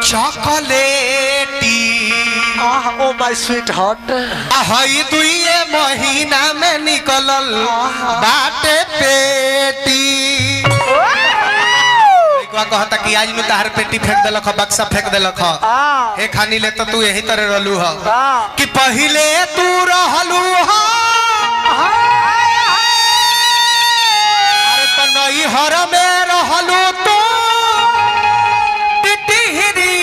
चॉकलेटी oh my sweet heart हई दुइये महीना में निकलल बाटे पेटी कहता कि आज तार पेटी फेंक दिलख बक्सा फेंक दिलख हे खानी ले तो तू यही तरह रहलू ह कि पहले तू रहलू ह अरे तो नई हर में रहलू तू टिटिहरी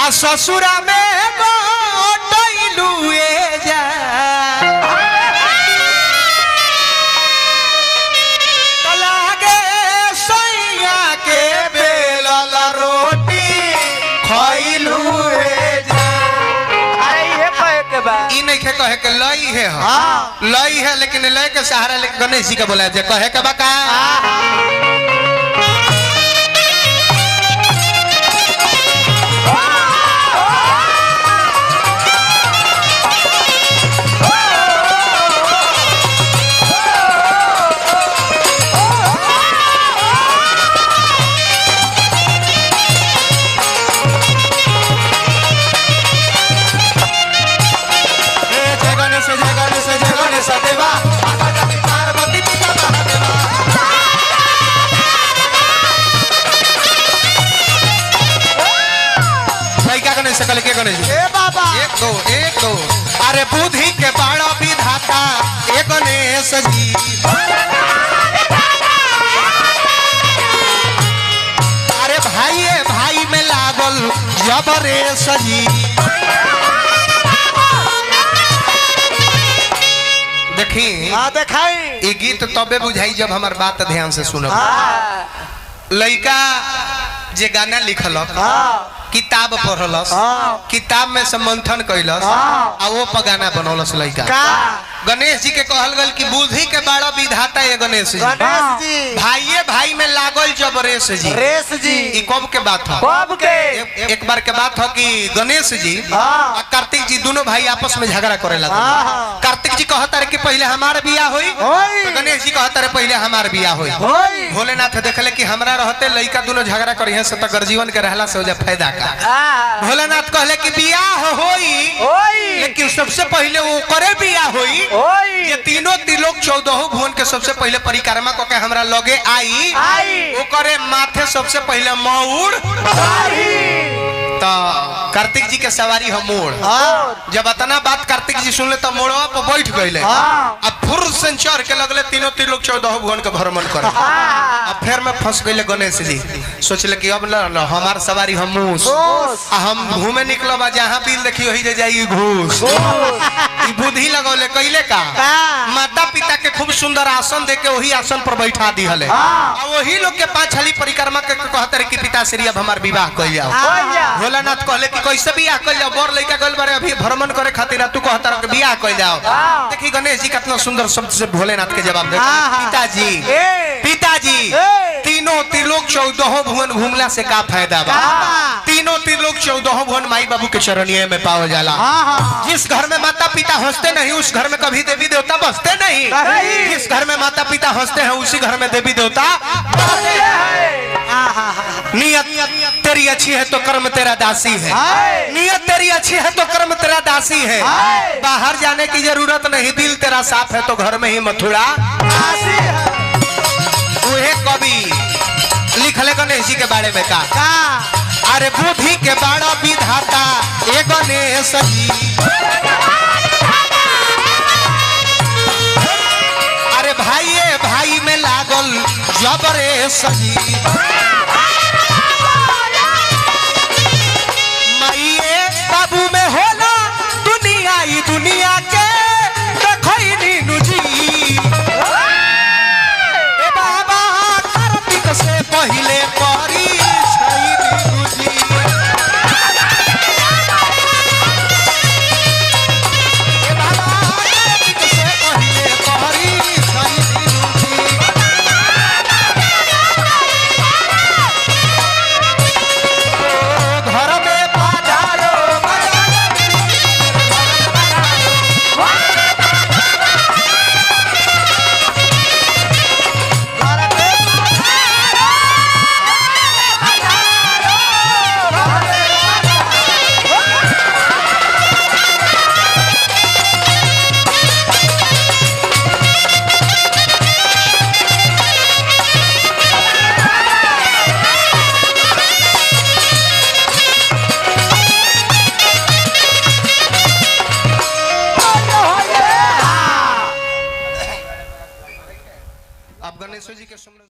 आ ससुरा में गोटैलू ए जा कहे के लई है लई है लेकिन लय के सहारा लेकिन गणेश जी का बोला जाए कहे के बका सकल के गणेश ए बाबा एक दो अरे बुद्धि के बड़ा विधाता ए गणेश जी अरे भाई में लागल जबरेश जी देखी देखाई ये गीत तबे बुझाई जब हमार बात ध्यान से सुनो लड़का जे गाना लिखलक किताब पढ़लस किताब में से मंथन कैलस आ वो पर गाना बनौलस लड़का गणेश जी के कहल गल कि बुद्धि के बड़ा विधाता है गणेश जी भाई में लागल जबरेश जी रेस जी ई कब के बात है कब के एक बार के बात है कि गणेश जी और कार्तिक जी दोनों भाई आपस में झगड़ा करे लगे कार्तिक जी कहता रहे कि पहले हमार बियाह होई तो गणेश जी कहता रहे पहले हमार बियाह होई भोलेनाथ देखले कि हमरा रहते लड़का दोनों झगड़ा करिए से तो गर्जीवन के रहला से हो जा फायदा का भोलेनाथ कहले कि बियाह होई लेकिन सबसे पहले वो करे बियाह होई ये तीनों त्रिलोक 14 भुवन के सबसे पहले परिक्रमा को के हमरा लगे आई वो करे माथे सबसे पहले मौड़ तो कार्तिक जी के सवारी हम मोड़ जब इतना बात कार्तिक जी सुनले तो मोड़वा पर बैठ गए अब फुर से चढ़ के लगले तीनों त्रिलोक 14 भुवन के भ्रमण करे अब फिर में फंस गए गणेश जी सोचले कि अब न हमार सवारी हम हम घूमे निकलब जहाँ बिल देखी वही जाई घूस बुद्धि लगौले कैले का माता पिता के खूब सुंदर आसन देके वही आसन पर बैठा दी हले वही लोग के 5 हाली परिक्रमा के कहते रहे कि पिताश्री अब हमार विवाह कइल जाओ भोलानाथ कहले कि कैसे बियाह कइल जाओ बर लइका गइल बारे अभी भ्रमण करे खातिर तू कहता रह बियाह कइल जाओ देखी गणेश जी कितना सुंदर शब्द से भोलेनाथ के जवाब दे पिताजी तीनों त्रिलोक 14 भुवन घूमला से का फायदा बा तीनों त्रिलोक 14 भुवन माई बाबू के चरणिये में पावल जाला जिस घर में माता पिता हंसते नहीं उस घर में कभी देवी देवता बसते नहीं जिस घर में माता पिता हंसते हैं उसी घर में देवी देवता नियत तेरी अच्छी है तो कर्म तेरा दासी है नियत तेरी अच्छी है तो कर्म तेरा दासी है बाहर जाने की जरूरत नहीं दिल तेरा साफ है तो घर में ही मथुरा कवि लिखले गणेश जी के बारे में का अरे बुद्धि के बड़ा विधाता ए गणेश जी अरे भाई में लागल जबरेश जी माइए बाबू में होला दुनिया ही दुनिया के देखई नुजी बाबा कार्तिक से पहले परी छई नुजी बाबा कार्तिक से पहले परी छई नुजी गणेश जी के सुमरन